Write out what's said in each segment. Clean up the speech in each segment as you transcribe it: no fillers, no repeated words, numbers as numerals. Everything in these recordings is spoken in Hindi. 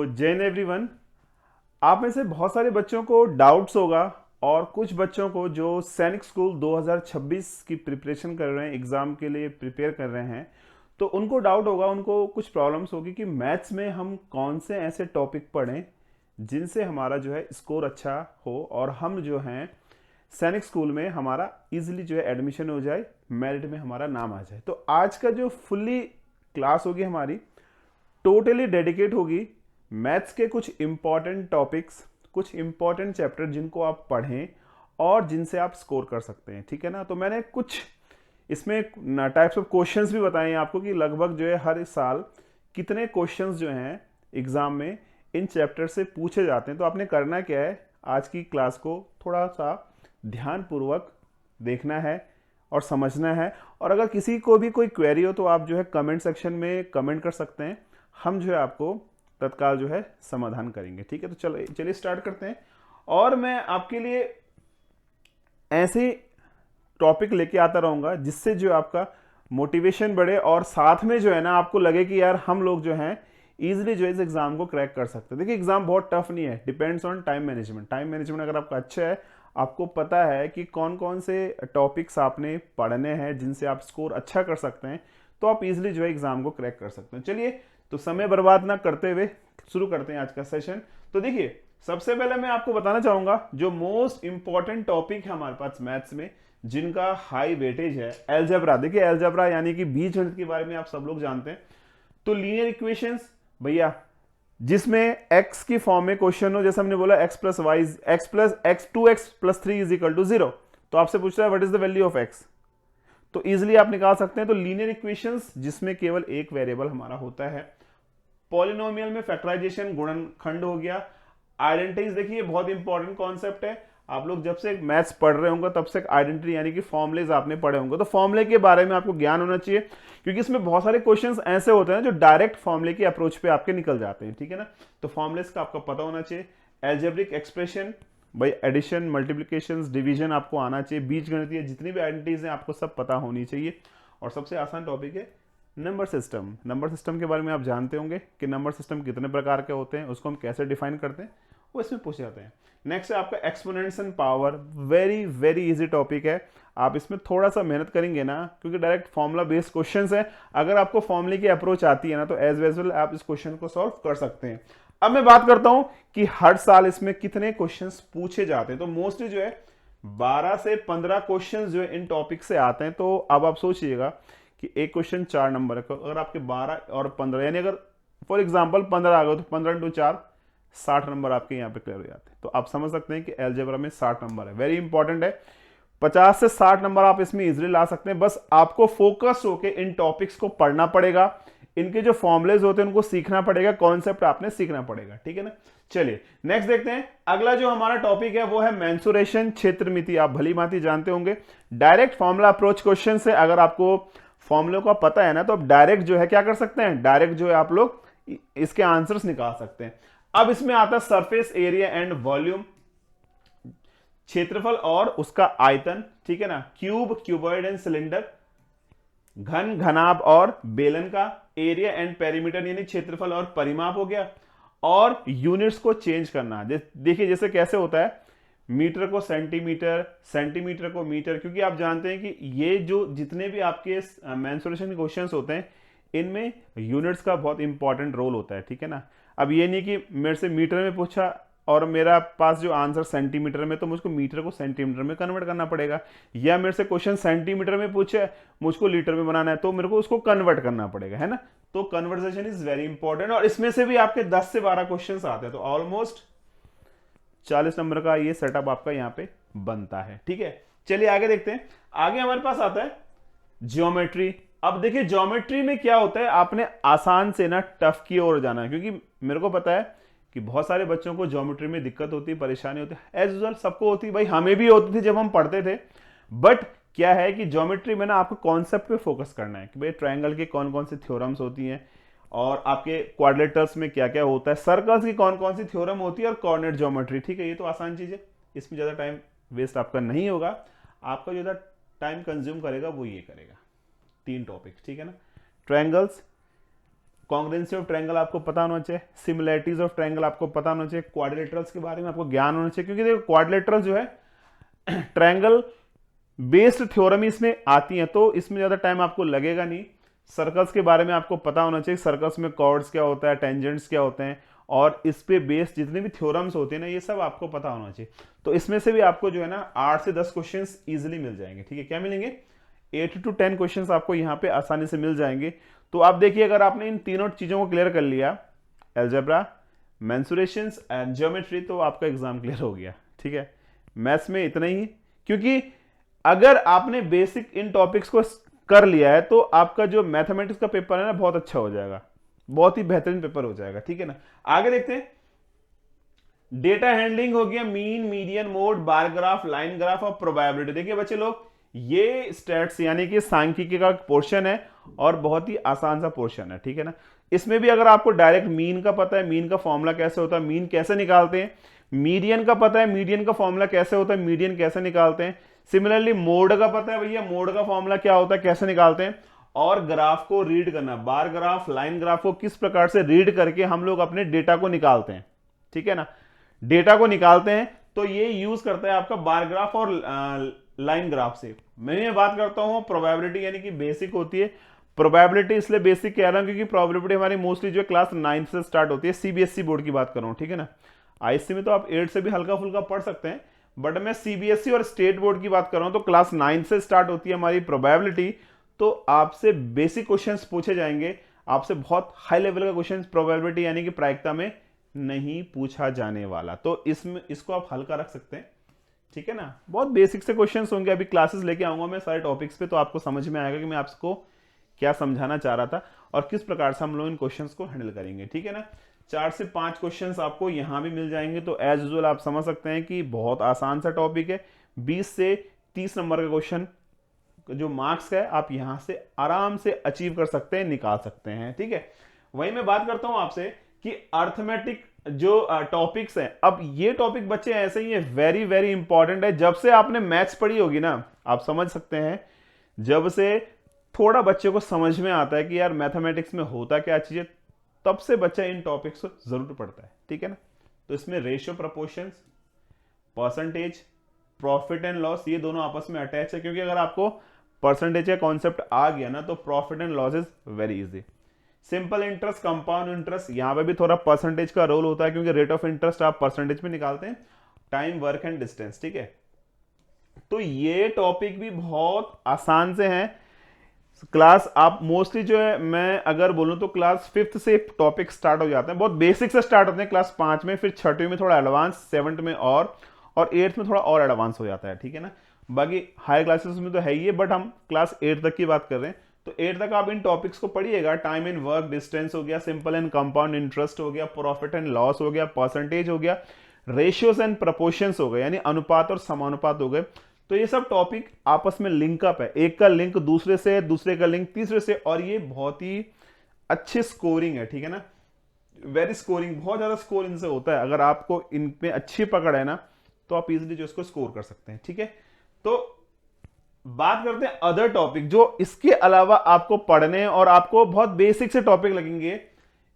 जय हिंद एवरीवन। आप में से बहुत सारे बच्चों को डाउट्स होगा और कुछ बच्चों को जो सैनिक स्कूल 2026 की प्रिपरेशन कर रहे हैं, एग्ज़ाम के लिए प्रिपेयर कर रहे हैं, तो उनको डाउट होगा, उनको कुछ प्रॉब्लम्स होगी कि मैथ्स में हम कौन से ऐसे टॉपिक पढ़ें जिनसे हमारा जो है स्कोर अच्छा हो और हम जो हैं सैनिक स्कूल में हमारा इजीली जो है एडमिशन हो जाए, मेरिट में हमारा नाम आ जाए। तो आज का जो फुल्ली क्लास होगी हमारी टोटली डेडिकेट होगी मैथ्स के कुछ इंपॉर्टेंट टॉपिक्स, कुछ इंपॉर्टेंट चैप्टर जिनको आप पढ़ें और जिनसे आप स्कोर कर सकते हैं। ठीक है ना। तो मैंने कुछ इसमें टाइप्स ऑफ क्वेश्चंस भी बताए हैं आपको कि लगभग जो है हर साल कितने क्वेश्चंस जो हैं एग्जाम में इन चैप्टर से पूछे जाते हैं। तो आपने करना क्या है, आज की क्लास को थोड़ा सा ध्यानपूर्वक देखना है और समझना है। और अगर किसी को भी कोई क्वेरी हो तो आप जो है कमेंट सेक्शन में कमेंट कर सकते हैं, हम जो है आपको तत्काल जो है समाधान करेंगे। ठीक है, तो चलिए स्टार्ट करते हैं। और मैं आपके लिए ऐसे टॉपिक लेके आता रहूंगा जिससे जो आपका मोटिवेशन बढ़े और साथ में जो है ना आपको लगे कि यार हम लोग जो हैं इजीली जो है इस एग्जाम को क्रैक कर सकते हैं। देखिए एग्जाम बहुत टफ नहीं है, depends on time management. Time management अगर आपका अच्छा है, आपको पता है कि कौन कौन से टॉपिक्स आपने पढ़ने हैं जिनसे आप स्कोर अच्छा कर सकते हैं, तो आप इजीली जो है एग्जाम को क्रैक कर सकते हैं। चलिए तो समय बर्बाद ना करते हुए शुरू करते हैं आज का सेशन। तो देखिए सबसे पहले मैं आपको बताना चाहूंगा जो मोस्ट इंपॉर्टेंट टॉपिक है हमारे पास मैथ्स में जिनका हाई वेटेज है, एलजेब्रा। देखिए एलजेब्रा यानी कि बीजगणित के बारे में आप सब लोग जानते हैं। तो लीनियर इक्वेशंस भैया, जिसमें x की फॉर्म में क्वेश्चन हो, जैसे हमने बोला x plus y x plus x 2x plus 3 is equal to 0, तो आपसे पूछ रहा है what is the value of x, तो इजिली आप निकाल सकते हैं। तो लीनियर इक्वेशंस जिसमें केवल एक वेरिएबल हमारा होता है। पॉलिनोमियल में फैक्टराइजेशन, गुणनखंड हो गया। आइडेंटिटीज, देखिए बहुत इंपॉर्टेंट कॉन्सेप्ट है। आप लोग जब से मैथ्स पढ़ रहे होंगे तब से आइडेंटिटी यानी कि फॉर्मुलेज आपने पढ़े होंगे, तो फॉर्मुले के बारे में आपको ज्ञान होना चाहिए क्योंकि इसमें बहुत सारे क्वेश्चंस ऐसे होते हैं जो डायरेक्ट फॉर्मुले की अप्रोच पे आपके निकल जाते हैं। ठीक है ना। तो फॉर्मुलेज का आपको पता होना चाहिए। एल्जेब्रिक एक्सप्रेशन भाई, एडिशन, मल्टीप्लिकेशन, डिवीजन आपको आना चाहिए। बीजगणितीय जितनी भी आइडेंटिटीज हैं आपको सब पता होनी चाहिए। और सबसे आसान टॉपिक है नंबर सिस्टम। नंबर सिस्टम के बारे में आप जानते होंगे कि नंबर सिस्टम कितने प्रकार के होते हैं, उसको हम कैसे डिफाइन करते हैं, वो इसमें पूछे जाते हैं। नेक्स्ट है आपका exponents and power. Very very easy topic है। आप इसमें थोड़ा सा मेहनत करेंगे ना, क्योंकि डायरेक्ट फॉर्मुला बेस्ड क्वेश्चंस है। अगर आपको फॉर्मुले की अप्रोच आती है ना तो एज वेल आप इस क्वेश्चन को सॉल्व कर सकते हैं। अब मैं बात करता हूं कि हर साल इसमें कितने क्वेश्चंस पूछे जाते हैं। तो मोस्टली जो है 12 से 15 क्वेश्चन जो है इन टॉपिक से आते हैं। तो अब आप सोचिएगा कि एक क्वेश्चन 4 नंबर है, अगर आपके 12 और 15 यानी अगर फॉर एग्जांपल 15 आ गए तो 15 इंटू 4 60 नंबर आपके यहाँ पे क्लियर हो जाते हैं। तो आप समझ सकते हैं कि एलजेब्रा में 60 नंबर है, वेरी इंपॉर्टेंट है। 50 से 60 नंबर आप इसमें इजीली ला सकते हैं। बस आपको फोकस होकर इन टॉपिक्स को पढ़ना पड़ेगा, इनके जो फॉर्मुलेज होते हैं उनको सीखना पड़ेगा, कॉन्सेप्ट आपने सीखना पड़ेगा। ठीक है ना। चलिए नेक्स्ट देखते हैं। अगला जो हमारा टॉपिक है वो है मेंसुरेशन, क्षेत्रमिति। आप भली भांति जानते होंगे डायरेक्ट फॉर्मुला अप्रोच क्वेश्चन से अगर आपको फॉर्मूले का पता है ना तो आप डायरेक्ट जो है क्या कर सकते हैं, डायरेक्ट जो है आप लोग इसके आंसर्स निकाल सकते हैं। अब इसमें आता है सरफेस एरिया एंड वॉल्यूम, क्षेत्रफल और उसका आयतन। ठीक है ना। क्यूब, क्यूबॉइड एंड सिलेंडर, घन, घनाभ और बेलन का, एरिया एंड पेरीमीटर यानी क्षेत्रफल और परिमाप हो गया, और यूनिट्स को चेंज करना। देखिए जैसे कैसे होता है, मीटर को सेंटीमीटर, सेंटीमीटर को मीटर, क्योंकि आप जानते हैं कि ये जो जितने भी आपके मेंसुरेशन के क्वेश्चंस होते हैं इनमें यूनिट्स का बहुत इंपॉर्टेंट रोल होता है। ठीक है ना। अब ये नहीं कि मेरे से मीटर में पूछा और मेरा पास जो आंसर सेंटीमीटर में, तो मुझको मीटर को सेंटीमीटर में कन्वर्ट करना पड़ेगा, या मेरे से क्वेश्चन सेंटीमीटर में पूछे मुझको लीटर में बनाना है तो मेरे को उसको कन्वर्ट करना पड़ेगा, है ना। तो कन्वर्सेशन इज वेरी इंपॉर्टेंट और इसमें से भी आपके 10 से 12 क्वेश्चन आते हैं, तो ऑलमोस्ट 40 नंबर का ये सेटअप आपका यहां पे बनता है। ठीक है। चलिए आगे देखते हैं। आगे हमारे पास आता है ज्योमेट्री। अब देखिए ज्योमेट्री में क्या होता है, आपने आसान से ना टफ की ओर जाना है, क्योंकि मेरे को पता है कि बहुत सारे बच्चों को ज्योमेट्री में दिक्कत होती है, परेशानी होती है, एज यूजुअल सबको होती है भाई, हमें भी होती थी जब हम पढ़ते थे। बट क्या है कि ज्योमेट्री में ना आपको कॉन्सेप्ट पे फोकस करना है कि भाई ट्रायंगल के कौन कौन सी थ्योरम्स होती हैं और आपके क्वाड्रिलेटरल्स में क्या क्या होता है, सर्कल्स की कौन कौन सी थ्योरम होती है और कोऑर्डिनेट ज्योमेट्री। ठीक है, ये तो आसान चीज है, इसमें ज्यादा टाइम वेस्ट आपका नहीं होगा। आपका जो टाइम कंज्यूम करेगा वो ये करेगा, 3 टॉपिक। ठीक है ना। ट्रायंगल्स, कॉन्ग्रुएंसी ऑफ ट्रायंगल आपको पता होना चाहिए, सिमिलैरिटीज ऑफ ट्रायंगल आपको पता होना चाहिए, क्वाड्रिलेटरल्स के बारे में आपको ज्ञान होना चाहिए, क्योंकि देखो क्वाड्रिलेटरल जो है ट्रायंगल बेस्ड थ्योरम ही इसमें आती है, तो इसमें ज्यादा टाइम आपको लगेगा नहीं। सर्कल्स के बारे में आपको पता होना चाहिए, सर्कल्स में कॉर्ड्स क्या होता है, टेंजेंट्स क्या होते हैं, और इस पे बेस्ड जितने भी थ्योरम्स होते हैं ना, ये सब आपको पता होना चाहिए। तो इसमें से भी आपको जो है ना 8 से 10 क्वेश्चंस इजीली मिल जाएंगे। ठीक है, क्या मिलेंगे? 8 to 10 क्वेश्चंस आपको यहाँ पे आसानी से मिल जाएंगे। तो आप देखिए, अगर आपने इन तीनों चीजों को क्लियर कर लिया, अलजेब्रा, मेंसुरेशंस एंड ज्योमेट्री, तो आपका एग्जाम क्लियर हो गया। ठीक है, मैथ्स में इतना ही, क्योंकि अगर आपने बेसिक इन टॉपिक्स को कर लिया है तो आपका जो मैथमेटिक्स का पेपर है ना बहुत अच्छा हो जाएगा, बहुत ही बेहतरीन पेपर हो जाएगा। ठीक है ना, आगे देखते हैं। डेटा हैंडलिंग हो गया, mean, median, mode, bar graph, line graph और प्रोबेबिलिटी। देखिए बच्चे लोग, ये स्टैट्स यानी कि सांख्यिकी का पोर्शन है और बहुत ही आसान सा पोर्शन है। ठीक है ना, इसमें भी अगर आपको डायरेक्ट मीन का पता है, मीन का फॉर्मूला कैसे होता है, मीन कैसे निकालते हैं, मीडियन का पता है, मीडियन का फॉर्मूला कैसे होता है, मीडियन कैसे निकालते हैं, सिमिलरली मोड का पता है भैया, मोड का फॉर्मूला क्या होता है, कैसे निकालते हैं, और ग्राफ को रीड करना, बार ग्राफ, लाइन ग्राफ को किस प्रकार से रीड करके हम लोग अपने डेटा को निकालते हैं। ठीक है ना, डेटा को निकालते हैं तो ये यूज करता है आपका बार ग्राफ और लाइन ग्राफ से। मैं बात करता हूं प्रोबेबिलिटी, यानी कि बेसिक होती है। प्रोबेबिलिटी इसलिए बेसिक कह रहा हूं क्योंकि प्रोबेबिलिटी हमारी मोस्टली जो क्लास 9 से स्टार्ट होती है, सीबीएसई बोर्ड की बात कर रहा हूं। ठीक है ना, आईएससी में तो आप 8 से भी हल्का फुल्का पढ़ सकते हैं, बट मैं सीबीएसई और स्टेट बोर्ड की बात कर रहा हूं, तो क्लास 9 से स्टार्ट होती है हमारी प्रोबेबिलिटी। तो आपसे बेसिक क्वेश्चंस पूछे जाएंगे, आपसे बहुत हाई लेवल का क्वेश्चंस प्रोबेबिलिटी यानी कि प्रायिकता में नहीं पूछा जाने वाला, तो इसमें इसको आप हल्का रख सकते हैं। ठीक है ना, बहुत बेसिक से क्वेश्चंस होंगे, अभी क्लासेस लेके आऊंगा मैं सारे टॉपिक्स पे, तो आपको समझ में आएगा कि मैं आपको क्या समझाना चाह रहा था और किस प्रकार से हम लोग इन क्वेश्चंस को हैंडल करेंगे। ठीक है ना, 4 से 5 क्वेश्चंस आपको यहां भी मिल जाएंगे, तो एज यूजुअल आप समझ सकते हैं कि बहुत आसान सा टॉपिक है। 20 से 30 नंबर का क्वेश्चन जो मार्क्स का है आप यहां से आराम से अचीव कर सकते हैं, निकाल सकते हैं। ठीक है, वही मैं बात करता हूं आपसे कि अर्थमेटिक जो टॉपिक्स हैं, अब ये टॉपिक बच्चे ऐसे ही है, वेरी वेरी इंपॉर्टेंट है। जब से आपने मैथ्स पढ़ी होगी ना, आप समझ सकते हैं, जब से थोड़ा बच्चे को समझ में आता है कि यार मैथमेटिक्स में होता क्या चीज है, तब से बच्चा इन टॉपिक्स को जरूर पढ़ता है। ठीक है ना, तो इसमें ratio, proportions, percentage, profit and loss, ये दोनों आपस में अटैच है, क्योंकि अगर आपको परसेंटेज का कॉन्सेप्ट आ गया ना तो profit and loss is very easy. Simple interest, compound interest, यहां पे भी थोड़ा परसेंटेज का रोल होता है, क्योंकि रेट ऑफ इंटरेस्ट आप परसेंटेज में निकालते हैं, टाइम, वर्क एंड डिस्टेंस। ठीक है, तो ये टॉपिक भी बहुत आसान से हैं। क्लास आप मोस्टली जो है, मैं अगर बोलूं तो क्लास 5th से टॉपिक स्टार्ट हो जाते हैं, बहुत बेसिक से स्टार्ट होते हैं क्लास 5 में, फिर 6वीं में थोड़ा एडवांस, 7th में और 8th में थोड़ा और एडवांस हो जाता है। ठीक है ना, बाकी हायर क्लासेस में तो है ही है, बट हम क्लास 8 तक की बात कर रहे हैं, तो 8 तक आप इन टॉपिक्स को पढ़िएगा। टाइम एंड वर्क, डिस्टेंस हो गया, सिंपल एंड कंपाउंड इंटरेस्ट हो गया, प्रॉफिट एंड लॉस हो गया, परसेंटेज हो गया, रेशियोज एंड प्रपोर्शंस हो गए, यानी अनुपात और समानुपात हो गए। तो ये सब टॉपिक आपस में लिंकअप है, एक का लिंक दूसरे से, दूसरे का लिंक तीसरे से, और ये बहुत ही अच्छी स्कोरिंग है। ठीक है ना, वेरी स्कोरिंग, बहुत ज्यादा स्कोर इनसे होता है। अगर आपको इनमें अच्छी पकड़ है ना तो आप इजीली जो इसको स्कोर कर सकते हैं। ठीक है, तो बात करते हैं अदर टॉपिक जो इसके अलावा आपको पढ़ने और आपको बहुत बेसिक से टॉपिक लगेंगे।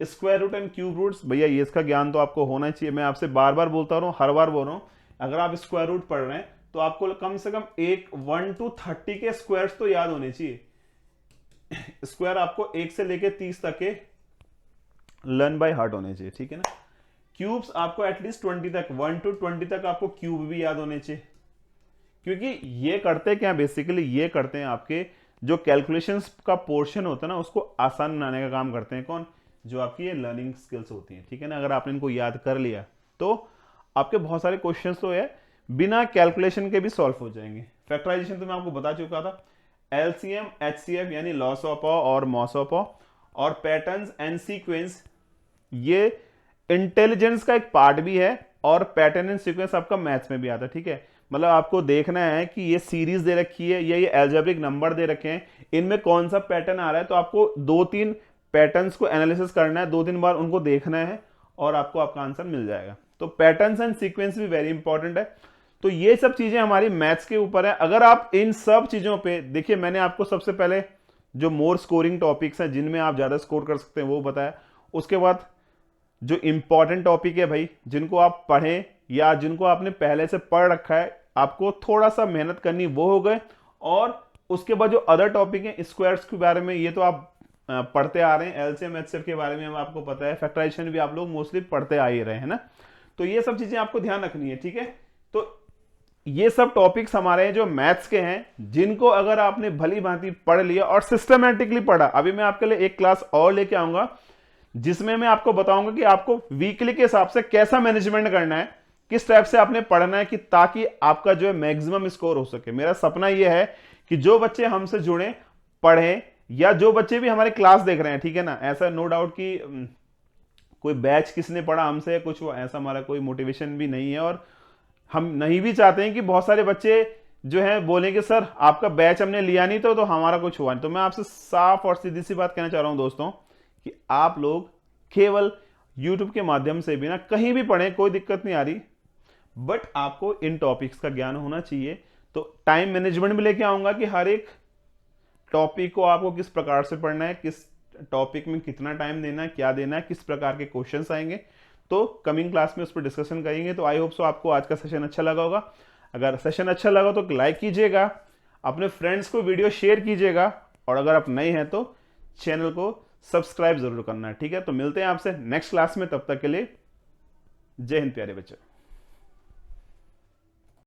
Square root and cube roots, भैया ये इसका ज्ञान तो आपको होना चाहिए। मैं आपसे बार बार बोलता रहा हूं, हर बार बोल रहा हूं, अगर आप स्क्वायर रूट पढ़ रहे हैं तो आपको कम से कम 1 to 30 के स्क्वायर्स तो याद होने चाहिए। स्क्वायर आपको 1 से लेके 30 तक के लर्न बाय हार्ट होने चाहिए। ठीक है ना, क्यूब्स आपको एटलीस्ट 20 तक, 1 to 20 तक आपको क्यूब भी याद होने चाहिए, क्योंकि ये करते क्या, बेसिकली ये करते हैं आपके जो कैलकुलेशंस का पोर्शन होता है ना उसको आसान बनाने का काम करते हैं। कौन? जो आपकी ये लर्निंग स्किल्स होती हैं। ठीक है ना, अगर आपने इनको याद कर लिया तो आपके बहुत सारे क्वेश्चंस तो है बिना कैलकुलेशन के भी सॉल्व हो जाएंगे। फैक्टराइजेशन तो मैं आपको बता चुका था, एलसीएम, एचसीएफ यानी लॉस ऑफ और मॉस ऑफ, और पैटर्न्स एंड सीक्वेंस, ये इंटेलिजेंस का एक पार्ट भी है, और पैटर्न एंड सीक्वेंस आपका मैथ्स में भी आता है। ठीक है, मतलब आपको देखना है कि ये सीरीज दे रखी है या ये एल्जेब्रिक नंबर दे रखे हैं, इनमें कौन सा पैटर्न आ रहा है, तो आपको 2-3 पैटर्न्स को एनालिसिस करना है, 2-3 बार उनको देखना है और आपको आपका आंसर मिल जाएगा। तो पैटर्न्स एंड सीक्वेंस भी वेरी इंपॉर्टेंट है। तो ये सब चीजें हमारी मैथ्स के ऊपर है। अगर आप इन सब चीजों पे देखिए, मैंने आपको सबसे पहले जो मोर स्कोरिंग टॉपिक्स हैं जिनमें आप ज़्यादा स्कोर कर सकते हैं वो बताया। उसके बाद जो इंपॉर्टेंट टॉपिक है भाई, जिनको आप पढ़ें या जिनको आपने पहले से पढ़ रखा है, आपको थोड़ा सा मेहनत करनी, वो हो गए। और उसके बाद जो अदर टॉपिक है, स्क्वायर्स के बारे में ये तो आप पढ़ते आ रहे हैं, एलसीएम एचसीएफ के बारे में अब आपको पता है, फैक्टराइजेशन भी आप लोग मोस्टली पढ़ते आ ही रहे हैं ना। तो ये सब चीजें आपको ध्यान रखनी है, ठीक है। तो ये सब टॉपिक्स हमारे हैं जो मैथ्स के हैं, जिनको अगर आपने भली भांति पढ़ लिया और सिस्टमैटिकली पढ़ा। अभी मैं आपके लिए एक क्लास और लेके आऊंगा जिसमें मैं आपको बताऊंगा कि आपको वीकली के हिसाब से कैसा मैनेजमेंट करना है, किस टाइप से आपने पढ़ना है, कि ताकि आपका जो है मैक्सिमम स्कोर हो सके। मेरा सपना यह है कि जो बच्चे हमसे जुड़े, पढ़ें, या जो बच्चे भी हमारे क्लास देख रहे हैं, ठीक है ना, ऐसा नो डाउट कि कोई बैच किसने पढ़ा हमसे कुछ, ऐसा हमारा कोई मोटिवेशन भी नहीं है, और हम नहीं भी चाहते हैं कि बहुत सारे बच्चे जो है बोले कि सर आपका बैच हमने लिया नहीं तो हमारा कुछ हुआ नहीं। तो मैं आपसे साफ और सीधी सी बात कहना चाह रहा हूं दोस्तों, कि आप लोग केवल YouTube के माध्यम से भी ना कहीं भी पढ़ें, कोई दिक्कत नहीं आ रही, बट आपको इन टॉपिक्स का ज्ञान होना चाहिए। तो टाइम मैनेजमेंट भी लेके आऊंगा कि हर एक टॉपिक को आपको किस प्रकार से पढ़ना है, किस टॉपिक में कितना टाइम देना है, क्या देना है, किस प्रकार के क्वेश्चंस आएंगे। तो कमिंग क्लास में उस पर डिस्कशन करेंगे। तो आई होप सो आपको आज का सेशन अच्छा लगा होगा। अगर सेशन अच्छा लगा तो लाइक कीजिएगा, अपने फ्रेंड्स को वीडियो शेयर कीजिएगा, और अगर आप नए हैं तो चैनल को सब्सक्राइब जरूर करना है, ठीक है। तो मिलते हैं आपसे नेक्स्ट क्लास में, तब तक के लिए जय हिंद प्यारे बच्चों।